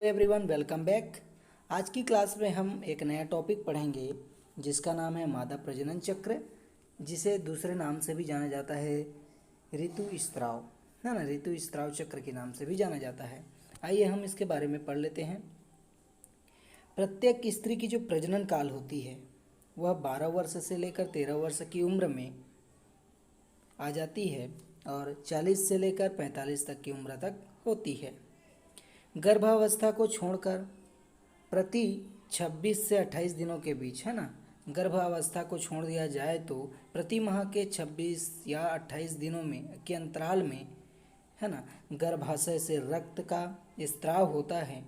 Everyone welcome back. आज की class में हम एक नया टॉपिक पढ़ेंगे जिसका नाम है मादा प्रजनन चक्र, जिसे दूसरे नाम से भी जाना जाता है ऋतु स्त्राव, है ना। ऋतु स्त्राव चक्र के नाम से भी जाना जाता है। आइए हम इसके बारे में पढ़ लेते हैं। प्रत्येक स्त्री की जो प्रजनन काल होती है वह 12 वर्ष से लेकर 13 वर्ष की उम्र में आ जाती है और 40 से लेकर 45 तक की उम्र तक होती है। गर्भावस्था को छोड़कर प्रति 26 से 28 दिनों के बीच, है ना, गर्भावस्था को छोड़ दिया जाए तो प्रति माह के 26 या 28 दिनों में के अंतराल में, है ना, गर्भाशय से रक्त का स्त्राव होता है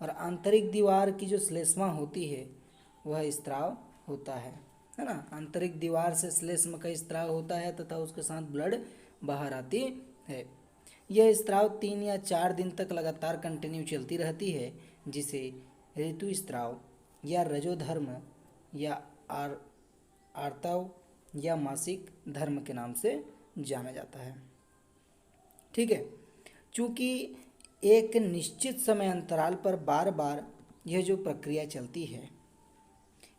और आंतरिक दीवार की जो श्लेष्मा होती है वह स्त्राव होता है ना। आंतरिक दीवार से श्लेष्म का स्त्राव होता है तथा उसके साथ ब्लड बाहर आती है। यह स्त्राव 3 या 4 दिन तक लगातार कंटिन्यू चलती रहती है, जिसे ऋतु स्त्राव या रजोधर्म या आर्तव या मासिक धर्म के नाम से जाना जाता है। ठीक है, चूँकि एक निश्चित समय अंतराल पर बार बार यह जो प्रक्रिया चलती है,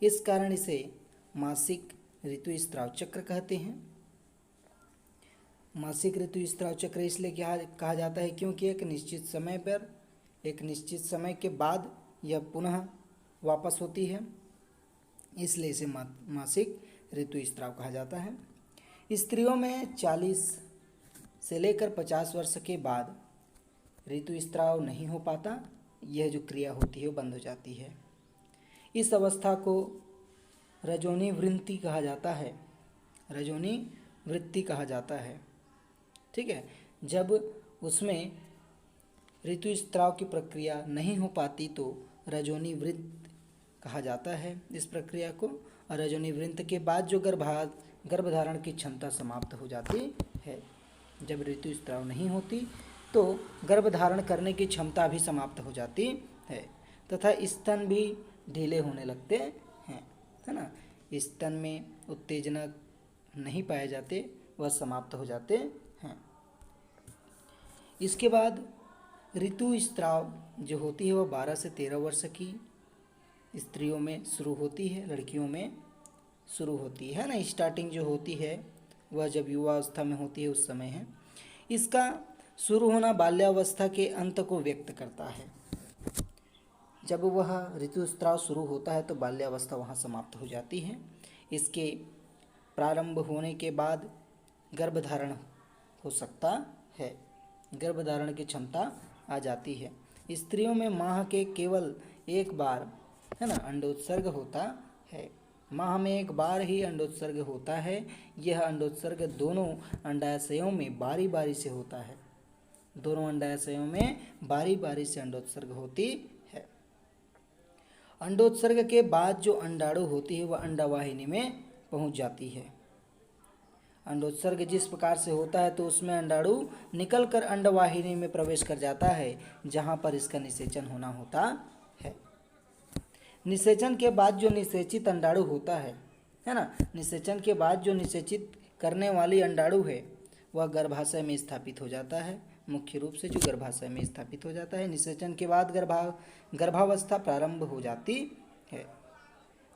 इस कारण इसे मासिक ऋतु स्त्राव चक्र कहते हैं। मासिक ऋतु स्त्राव चक्र इसलिए क्या कहा जाता है, क्योंकि एक निश्चित समय पर, एक निश्चित समय के बाद यह पुनः वापस होती है, इसलिए इसे मासिक ऋतु स्त्राव कहा जाता है। स्त्रियों में 40 से लेकर 50 वर्ष के बाद ऋतु स्त्राव नहीं हो पाता, यह जो क्रिया होती है वो बंद हो जाती है। इस अवस्था को रजोनी वृत्ति कहा जाता है, रजोनी वृत्ति कहा जाता है। ठीक है, जब उसमें ऋतु स्त्राव की प्रक्रिया नहीं हो पाती तो रजोनी वृत्त कहा जाता है इस प्रक्रिया को। और रजोनी वृत्त के बाद जो गर्भधारण की क्षमता समाप्त हो जाती है। जब ऋतु स्त्राव नहीं होती तो गर्भधारण करने की क्षमता भी समाप्त हो जाती है तथा स्तन भी ढीले होने लगते हैं, है ना। स्तन में उत्तेजनक नहीं पाए जाते, वह समाप्त हो जाते हैं। इसके बाद ऋतु स्त्राव जो होती है वह 12 से 13 वर्ष की स्त्रियों में शुरू होती है, लड़कियों में शुरू होती है ना। स्टार्टिंग जो होती है वह जब युवावस्था में होती है उस समय है। इसका शुरू होना बाल्यावस्था के अंत को व्यक्त करता है। जब वह ऋतुस्राव शुरू होता है तो बाल्यावस्था वहाँ समाप्त हो जाती है। इसके प्रारंभ होने के बाद गर्भधारण हो सकता है, गर्भधारण की क्षमता आ जाती है। स्त्रियों में माह के केवल एक बार, है ना, अंडोत्सर्ग होता है। माह में एक बार ही अंडोत्सर्ग होता है। यह अंडोत्सर्ग दोनों अंडाशयों में बारी बारी से होता है, दोनों अंडाशयों में बारी बारी से अंडोत्सर्ग होती है। अंडोत्सर्ग के बाद जो अंडाणु होती है वह अंडवाहिनी में पहुंच जाती है। अंडोत्सर्ग जिस प्रकार से होता है तो उसमें अंडाणु निकलकर अंडवाहिनी में प्रवेश कर जाता है, जहां पर इसका निषेचन होना होता है। निषेचन के बाद जो निषेचित अंडाणु होता है ना, निषेचन के बाद जो निषेचित करने वाली अंडाणु है वह गर्भाशय में स्थापित हो जाता है। मुख्य रूप से जो गर्भाशय में स्थापित हो जाता है। निषेचन के बाद गर्भावस्था प्रारंभ हो जाती है।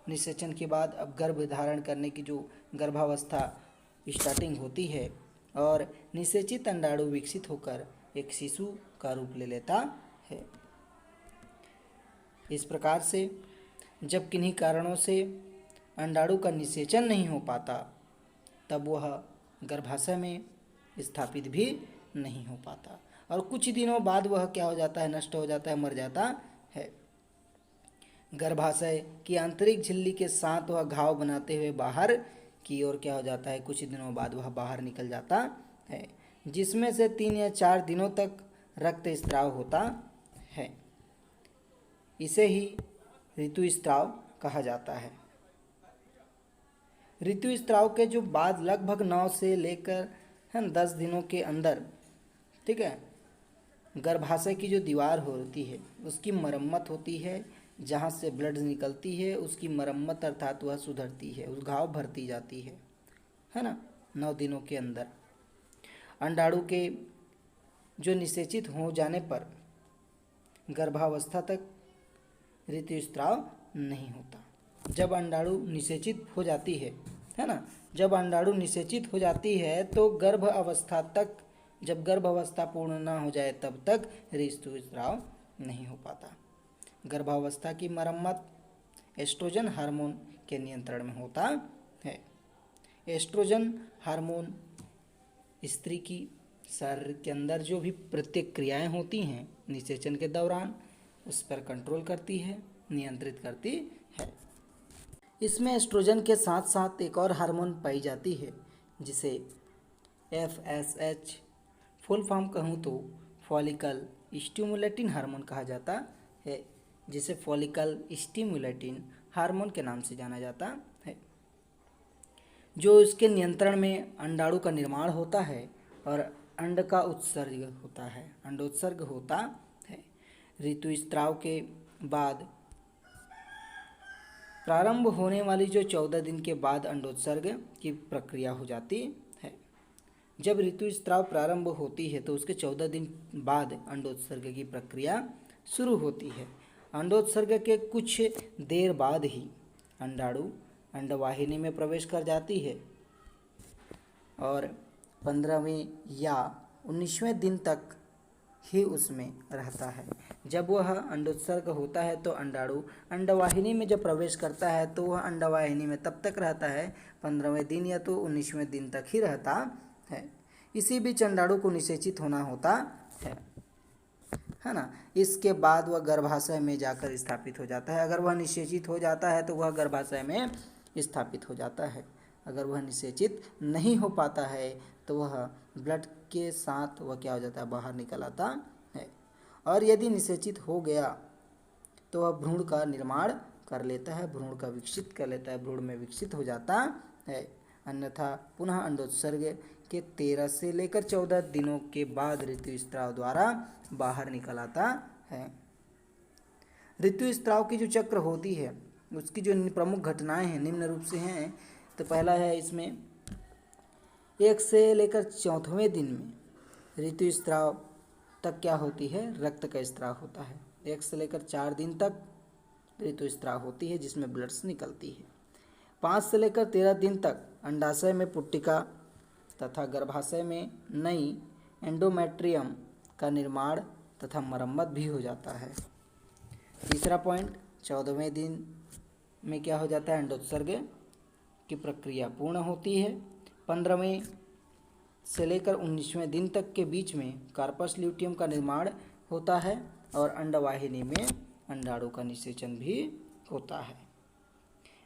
निषेचन के बाद अब गर्भ धारण करने की जो गर्भावस्था स्टार्टिंग होती है और निषेचित अंडाणु विकसित होकर एक शिशु का रूप ले लेता है। इस प्रकार से जब किन्हीं कारणों से अंडाणु का निषेचन नहीं हो पाता तब वह गर्भाशय में स्थापित भी नहीं हो पाता और कुछ दिनों बाद वह क्या हो जाता है, नष्ट हो जाता है, मर जाता है। गर्भाशय की आंतरिक झिल्ली के साथ वह घाव बनाते हुए बाहर की ओर क्या हो जाता है, कुछ दिनों बाद वह बाहर निकल जाता है, जिसमें से 3 या 4 दिनों तक रक्त स्त्राव होता है। इसे ही ऋतु स्त्राव कहा जाता है। ऋतु स्त्राव के जो बाद लगभग 9 से लेकर 10 दिनों के अंदर, ठीक है, गर्भाशय की जो दीवार होती है उसकी मरम्मत होती है। जहाँ से ब्लड निकलती है उसकी मरम्मत अर्थात वह सुधरती है, उस घाव भरती जाती है ना। 9 दिनों के अंदर अंडाणु के जो निषेचित हो जाने पर गर्भावस्था तक ऋतुस्राव नहीं होता। जब अंडाणु निषेचित हो जाती है ना, जब अंडाणु निषेचित हो जाती है तो गर्भ अवस्था तक, जब गर्भ अवस्था पूर्ण ना हो जाए तब तक ऋतुस्राव नहीं हो पाता। गर्भावस्था की मरम्मत एस्ट्रोजन हार्मोन के नियंत्रण में होता है। एस्ट्रोजन हार्मोन स्त्री की शरीर के अंदर जो भी प्रतिक्रियाएं होती हैं निषेचन के दौरान उस पर कंट्रोल करती है, नियंत्रित करती है। इसमें एस्ट्रोजन के साथ साथ एक और हार्मोन पाई जाती है जिसे FSH फुल फॉर्म कहूँ तो फॉलिकल स्टिमुलेटिंग हार्मोन कहा जाता है, जिसे फॉलिकल स्टिमुलेटिंग हार्मोन के नाम से जाना जाता है, जो इसके नियंत्रण में अंडाणु का निर्माण होता है और अंड का उत्सर्ग होता है, अंडोत्सर्ग होता है। ऋतुस्राव के बाद प्रारंभ होने वाली जो 14 दिन के बाद अंडोत्सर्ग की प्रक्रिया हो जाती है। जब ऋतुस्राव प्रारंभ होती है तो उसके 14 दिन बाद अंडोत्सर्ग की प्रक्रिया शुरू होती है। अंडोत्सर्ग के कुछ देर बाद ही अंडाणु अंडवाहिनी में प्रवेश कर जाती है और 15वें या 19वें दिन तक ही उसमें रहता है। जब वह अंडोत्सर्ग होता है तो अंडाणु अंडवाहिनी में जब प्रवेश करता है तो वह अंडवाहिनी में तब तक रहता है 15वें दिन या तो 19वें दिन तक ही रहता है। इसी बीच अंडाणु को निषेचित होना होता है ना। इसके बाद वह गर्भाशय में जाकर स्थापित हो जाता है। अगर वह निषेचित हो जाता है तो वह गर्भाशय में स्थापित हो जाता है। अगर वह निषेचित नहीं हो पाता है तो वह ब्लड के साथ वह क्या हो जाता है, बाहर निकल आता है। और यदि निषेचित हो गया तो वह भ्रूण का निर्माण कर लेता है, भ्रूण का विकसित कर लेता है, भ्रूण में विकसित हो जाता है। अन्यथा पुनः अंडोत्सर्ग के 13 से लेकर 14 दिनों के बाद ऋतुस्राव द्वारा बाहर निकल आता है। ऋतुस्राव की जो चक्र होती है उसकी जो प्रमुख घटनाएं हैं निम्न रूप से हैं। तो पहला है इसमें 1 से लेकर 4वें दिन में ऋतुस्राव तक क्या होती है, रक्त का स्राव होता है। 1 से लेकर 4 दिन तक ऋतुस्राव होती है जिसमें ब्लड्स निकलती है। 5 से लेकर 13 दिन तक अंडाशय में पुट्टिका तथा गर्भाशय में नई एंडोमेट्रियम का निर्माण तथा मरम्मत भी हो जाता है। तीसरा पॉइंट, 14वें दिन में क्या हो जाता है, अंडोत्सर्ग की प्रक्रिया पूर्ण होती है। 15वें से लेकर 19वें दिन तक के बीच में कार्पस ल्यूटियम का निर्माण होता है और अंडवाहिनी में अंडाणु का निषेचन भी होता है।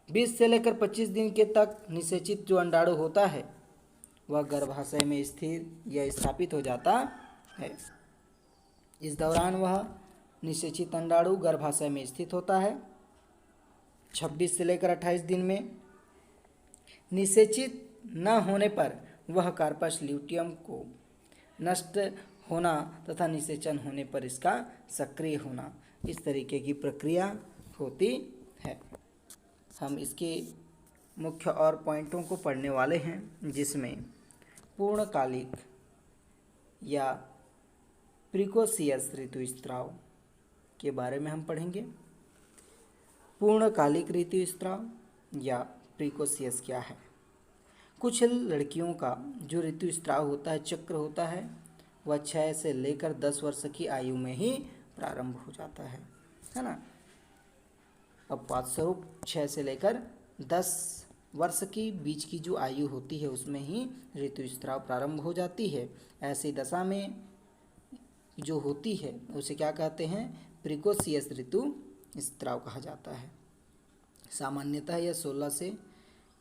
20 से लेकर 25 दिन के तक निषेचित जो अंडाणु होता है वह गर्भाशय में स्थिर या स्थापित हो जाता है। इस दौरान वह निषेचित अंडाणु गर्भाशय में स्थित होता है। 26 से लेकर 28 दिन में निषेचित न होने पर वह कार्पस ल्यूटियम को नष्ट होना तथा निषेचन होने पर इसका सक्रिय होना, इस तरीके की प्रक्रिया होती है। हम इसके मुख्य और पॉइंटों को पढ़ने वाले हैं जिसमें पूर्णकालिक या प्रिकोसियस ऋतुस्राव के बारे में हम पढ़ेंगे। पूर्णकालिक ऋतुस्राव या प्रिकोसियस क्या है। कुछ लड़कियों का जो ऋतुस्राव होता है, चक्र होता है, वह 6 से लेकर 10 वर्ष की आयु में ही प्रारंभ हो जाता है ना। अपवाद स्वरूप 6 से लेकर 10 वर्ष की बीच की जो आयु होती है उसमें ही ऋतुस्राव प्रारंभ हो जाती है। ऐसी दशा में जो होती है उसे क्या कहते हैं, प्रिकोसियस ऋतुस्राव कहा जाता है। सामान्यतः यह 16 से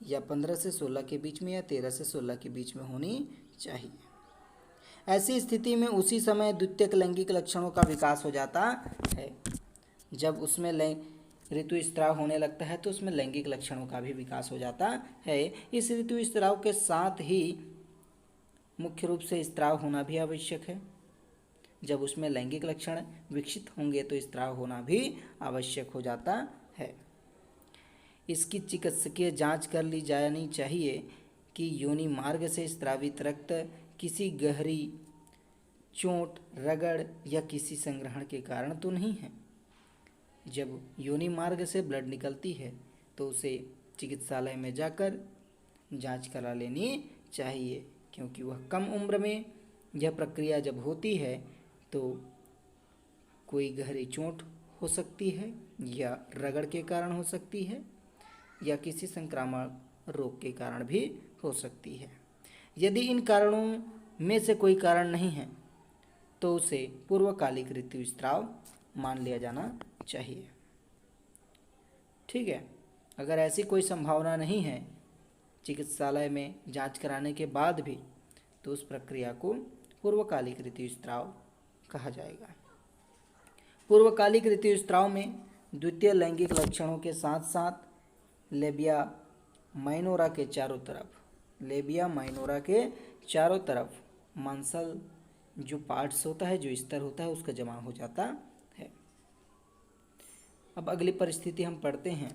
या 15 से 16 के बीच में या 13 से 16 के बीच में होनी चाहिए। ऐसी स्थिति में उसी समय द्वितीयक लैंगिक लक्षणों का विकास हो जाता है। जब उसमें ऋतुस्राव होने लगता है तो उसमें लैंगिक लक्षणों का भी विकास हो जाता है। इस ऋतुस्राव के साथ ही मुख्य रूप से स्राव होना भी आवश्यक है। जब उसमें लैंगिक लक्षण विकसित होंगे तो स्राव होना भी आवश्यक हो जाता है। इसकी चिकित्सकीय जांच कर ली जानी चाहिए कि योनि मार्ग से स्रावित रक्त किसी गहरी चोट, रगड़ या किसी संग्रहण के कारण तो नहीं है। जब योनि मार्ग से ब्लड निकलती है तो उसे चिकित्सालय में जाकर जांच करा लेनी चाहिए, क्योंकि वह कम उम्र में यह प्रक्रिया जब होती है तो कोई गहरी चोट हो सकती है या रगड़ के कारण हो सकती है या किसी संक्रामक रोग के कारण भी हो सकती है। यदि इन कारणों में से कोई कारण नहीं है तो उसे पूर्वकालिक ऋतुस्राव मान लिया जाना चाहिए। ठीक है, अगर ऐसी कोई संभावना नहीं है चिकित्सालय में जांच कराने के बाद भी, तो उस प्रक्रिया को पूर्वकालिक ऋतुस्राव कहा जाएगा। पूर्वकालिक ऋतुस्राव में द्वितीय लैंगिक लक्षणों के साथ साथ लेबिया माइनोरा के चारों तरफ मांसल जो पार्ट्स होता है, जो स्तर होता है, उसका जमा हो जाता है। अब अगली परिस्थिति हम पढ़ते हैं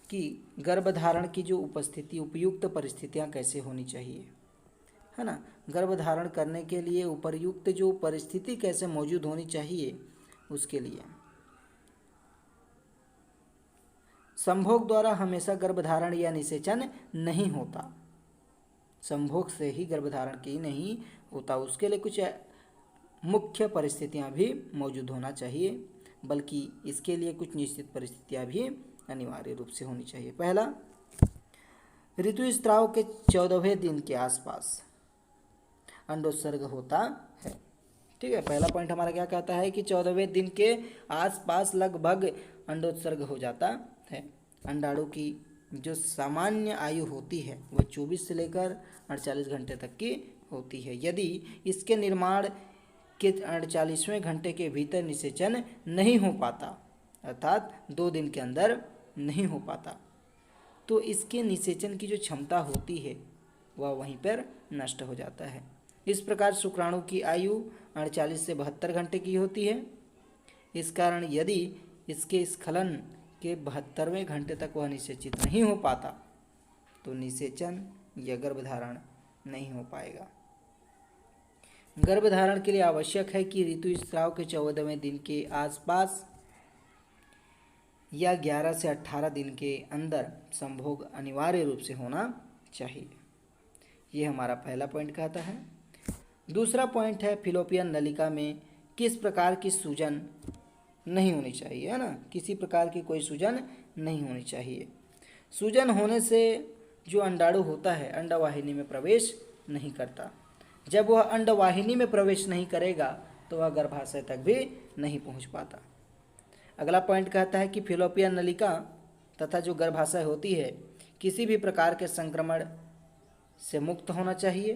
कि गर्भधारण की जो उपयुक्त परिस्थितियां कैसे होनी चाहिए, है ना। गर्भधारण करने के लिए उपयुक्त जो परिस्थिति कैसे मौजूद होनी चाहिए, उसके लिए संभोग द्वारा हमेशा गर्भधारण या निषेचन नहीं होता। संभोग से ही गर्भधारण की नहीं होता, उसके लिए कुछ मुख्य परिस्थितियां भी मौजूद होना चाहिए, बल्कि इसके लिए कुछ निश्चित परिस्थितियां भी अनिवार्य रूप से होनी चाहिए। पहला, ऋतुस्राव के 14वें दिन के आसपास अंडोत्सर्ग होता है। ठीक है, पहला पॉइंट हमारा क्या कहता है कि 14वें दिन के आसपास लगभग अंडोत्सर्ग हो जाता है। अंडाणु की जो सामान्य आयु होती है वह 24 से लेकर 48 घंटे तक की होती है। यदि इसके निर्माण के 48वें घंटे के भीतर निषेचन नहीं हो पाता, अर्थात 2 दिन के अंदर नहीं हो पाता, तो इसके निषेचन की जो क्षमता होती है वह वहीं पर नष्ट हो जाता है। इस प्रकार शुक्राणु की आयु 48 से 72 घंटे की होती है। इस कारण यदि इसके स्खलन के 72वें घंटे तक वह निषेचित नहीं हो पाता तो निषेचन या गर्भधारण नहीं हो पाएगा। गर्भधारण के लिए आवश्यक है कि ऋतुस्राव के 14वें दिन के आसपास या 11 से 18 दिन के अंदर संभोग अनिवार्य रूप से होना चाहिए। ये हमारा पहला पॉइंट कहता है। दूसरा पॉइंट है फिलोपियन नलिका में किस प्रकार की सूजन नहीं होनी चाहिए, है ना। किसी प्रकार की कोई सूजन नहीं होनी चाहिए। सूजन होने से जो अंडाणु होता है अंडवाहिनी में प्रवेश नहीं करता। जब वह अंडवाहिनी में प्रवेश नहीं करेगा तो वह गर्भाशय तक भी नहीं पहुंच पाता। अगला पॉइंट कहता है कि फिलोपियन नलिका तथा जो गर्भाशय होती है किसी भी प्रकार के संक्रमण से मुक्त होना चाहिए।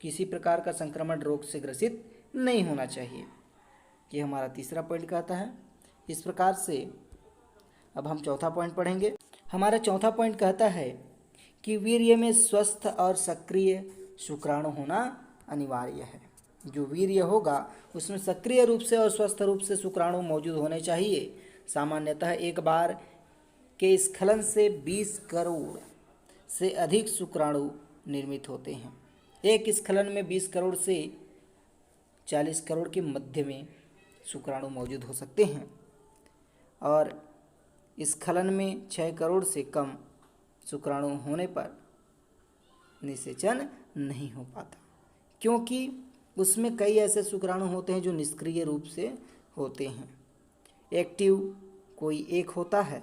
किसी प्रकार का संक्रमण रोग से ग्रसित नहीं होना चाहिए। ये हमारा तीसरा पॉइंट कहता है। इस प्रकार से अब हम चौथा पॉइंट पढ़ेंगे। हमारा चौथा पॉइंट कहता है कि वीर्य में स्वस्थ और सक्रिय शुक्राणु होना अनिवार्य है। जो वीर्य होगा उसमें सक्रिय रूप से और स्वस्थ रूप से शुक्राणु मौजूद होने चाहिए। सामान्यतः एक बार के स्खलन से 20 करोड़ से अधिक शुक्राणु निर्मित होते हैं। एक स्खलन में 20 करोड़ से 40 करोड़ के मध्य में शुक्राणु मौजूद हो सकते हैं और स्खलन में 6 करोड़ से कम शुक्राणु होने पर निषेचन नहीं हो पाता, क्योंकि उसमें कई ऐसे शुक्राणु होते हैं जो निष्क्रिय रूप से होते हैं। एक्टिव कोई एक होता है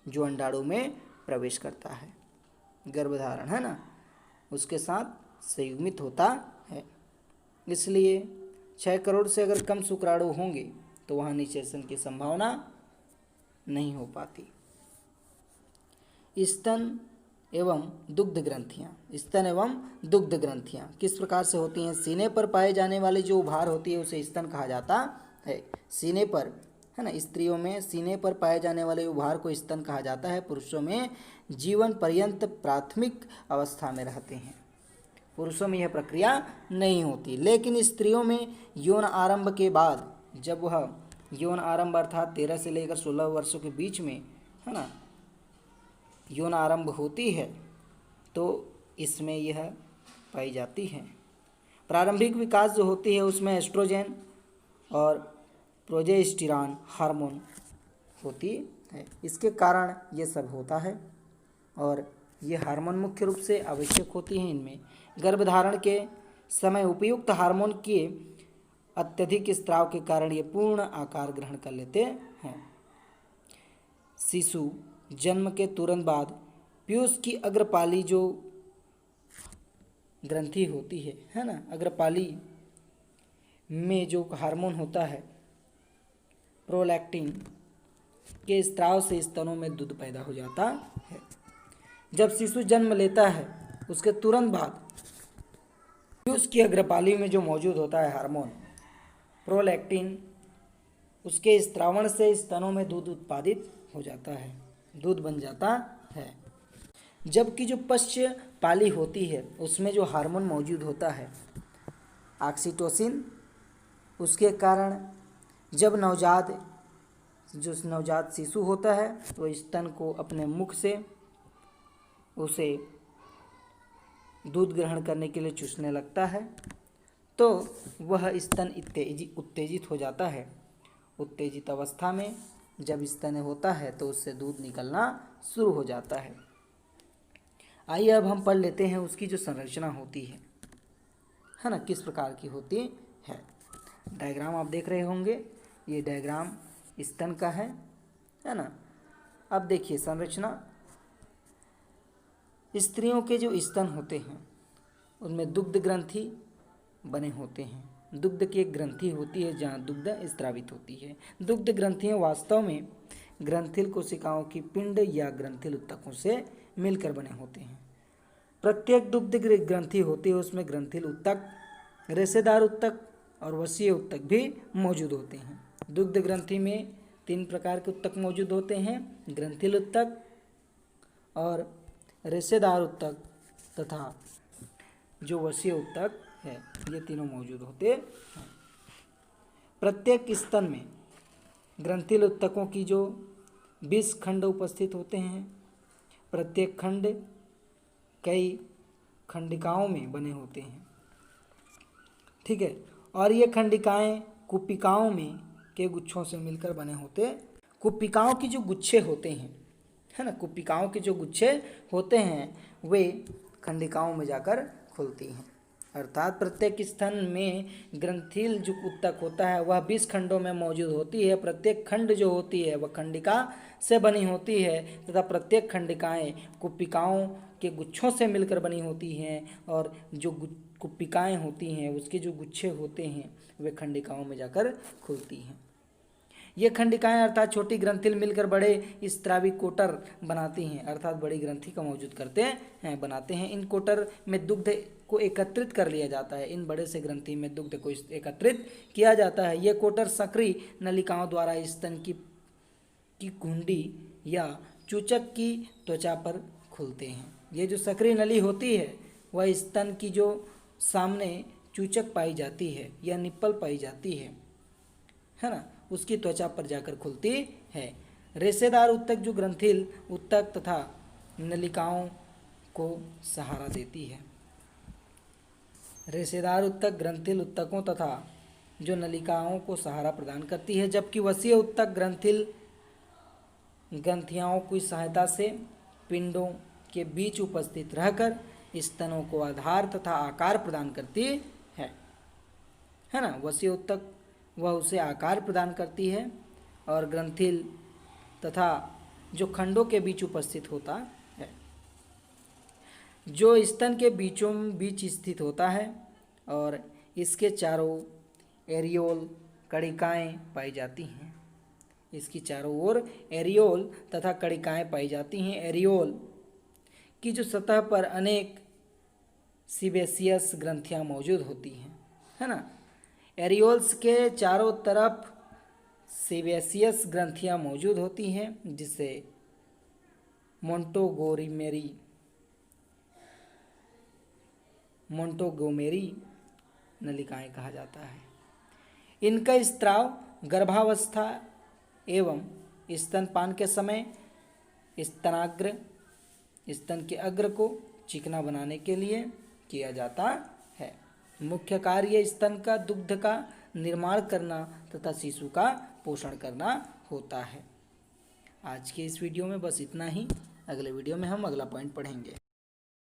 जो अंडाणु में प्रवेश करता है, गर्भधारण, है ना, उसके साथ संयुग्मित होता है। इसलिए 6 करोड़ से अगर कम शुक्राणु होंगे तो वहाँ निषेचन की संभावना नहीं हो पाती। स्तन एवं दुग्ध ग्रंथियाँ किस प्रकार से होती हैं। सीने पर पाए जाने वाली जो उभार होती है उसे स्तन कहा जाता है। सीने पर, है ना, स्त्रियों में सीने पर पाए जाने वाले उभार को स्तन कहा जाता है। पुरुषों में जीवन पर्यंत प्राथमिक अवस्था में रहते हैं। पुरुषों में यह प्रक्रिया नहीं होती, लेकिन स्त्रियों में यौन आरंभ के बाद, जब वह यौन आरंभ अर्थात 13 से लेकर 16 वर्षों के बीच में, है ना, यौन आरंभ होती है तो इसमें यह पाई जाती है। प्रारंभिक विकास जो होती है उसमें एस्ट्रोजन और प्रोजेस्टेरॉन हार्मोन होती है, इसके कारण ये सब होता है। और ये हार्मोन मुख्य रूप से आवश्यक होती हैं इनमें। गर्भधारण के समय उपयुक्त हार्मोन के अत्यधिक स्त्राव के कारण ये पूर्ण आकार ग्रहण कर लेते हैं। शिशु जन्म के तुरंत बाद पीयूष की अग्रपाली जो ग्रंथि होती है ना, अग्रपाली में जो हार्मोन होता है प्रोलैक्टिन के स्त्राव से स्तनों में दूध पैदा हो जाता है। जब शिशु जन्म लेता है उसके तुरंत बाद पीयूष की अग्रपाली में जो मौजूद होता है हार्मोन प्रोलैक्टिन, उसके स्त्रावण से स्तनों में दूध उत्पादित हो जाता है, दूध बन जाता है। जबकि जो पश्च पाली होती है उसमें जो हार्मोन मौजूद होता है ऑक्सीटोसिन, उसके कारण जब नवजात शिशु होता है तो स्तन को अपने मुख से उसे दूध ग्रहण करने के लिए चूसने लगता है, तो वह स्तन उत्तेजित हो जाता है। उत्तेजित अवस्था में जब स्तन होता है तो उससे दूध निकलना शुरू हो जाता है। आइए अब हम पढ़ लेते हैं उसकी जो संरचना होती है ना, किस प्रकार की होती है। डायग्राम आप देख रहे होंगे, ये डायग्राम स्तन का है ना। अब देखिए संरचना, स्त्रियों के जो स्तन होते हैं उनमें दुग्ध ग्रंथि बने होते हैं। दुग्ध की एक ग्रंथि होती है जहाँ दुग्ध स्रावित होती है। दुग्ध ग्रंथियाँ वास्तव में ग्रंथिल कोशिकाओं की पिंड या ग्रंथिल उत्तकों से मिलकर बने होते हैं। प्रत्येक दुग्ध ग्रंथि होती है उसमें ग्रंथिल उत्तक, रेशेदार उत्तक और वसीय उत्तक भी मौजूद होते हैं। दुग्ध ग्रंथि में 3 प्रकार के उत्तक मौजूद होते हैं, ग्रंथिल उत्तक और रेशेदार उत्तक तथा जो वसीय उत्तक है, ये तीनों मौजूद होते हैं। प्रत्येक स्तन में ग्रंथिल उत्तकों की जो 20 खंड उपस्थित होते हैं। प्रत्येक खंड कई खंडिकाओं में बने होते हैं, ठीक है। और ये खंडिकाएं कुपिकाओं में के गुच्छों से मिलकर बने होते हैं। कुपिकाओं की जो गुच्छे होते हैं है ना, कुपिकाओं के जो गुच्छे होते हैं वे खंडिकाओं में जाकर खुलती हैं। अर्थात प्रत्येक स्तन में ग्रंथिल जो उत्तक होता है वह 20 खंडों में मौजूद होती है। प्रत्येक खंड जो होती है वह खंडिका से बनी होती है तथा प्रत्येक खंडिकाएं कुपिकाओं के गुच्छों से मिलकर बनी होती हैं। और जो कुपिकाएं होती हैं उसके जो गुच्छे होते हैं वे खंडिकाओं में जाकर खुलती हैं। ये खंडिकाएं अर्थात छोटी ग्रंथिल मिलकर बड़े स्त्रावी कोटर बनाती हैं, अर्थात बड़ी ग्रंथि का मौजूद करते हैं बनाते हैं। इन कोटर में दुग्ध को एकत्रित कर लिया जाता है। इन बड़े से ग्रंथि में दुग्ध को एकत्रित किया जाता है। ये कोटर सक्रिय नलिकाओं द्वारा स्तन की कुंडी या चूचक की त्वचा पर खुलते हैं। ये जो सक्रिय नली होती है वह स्तन की जो सामने चूचक पाई जाती है या निप्पल पाई जाती है ना, उसकी त्वचा पर जाकर खुलती है। रेशेदार उत्तक जो ग्रंथिल उत्तक तथा नलिकाओं को सहारा देती है। रेशेदार उत्तक ग्रंथिल उत्तकों तथा जो नलिकाओं को सहारा प्रदान करती है, जबकि वसीय उत्तक ग्रंथियाओं की सहायता से पिंडों के बीच उपस्थित रहकर स्तनों को आधार तथा आकार प्रदान करती है ना। वसीय उत्तक वह उसे आकार प्रदान करती है और ग्रंथिल तथा जो खंडों के बीच उपस्थित होता है, जो स्तन के बीचों बीच स्थित होता है और इसके चारों एरियोल कणिकाएं पाई जाती हैं। इसकी चारों ओर एरियोल तथा कणिकाएं पाई जाती हैं। एरियोल की जो सतह पर अनेक सीबेसियस ग्रंथियां मौजूद होती हैं, है ना। एरियोल्स के चारों तरफ सीबेसियस ग्रंथियां मौजूद होती हैं जिसे मोंटोगोमेरी नलिकाएं कहा जाता है। इनका स्त्राव गर्भावस्था एवं स्तनपान के समय स्तन के अग्र को चिकना बनाने के लिए किया जाता है। मुख्य कार्य स्तन का दुग्ध का निर्माण करना तथा शिशु का पोषण करना होता है। आज के इस वीडियो में बस इतना ही। अगले वीडियो में हम अगला पॉइंट पढ़ेंगे।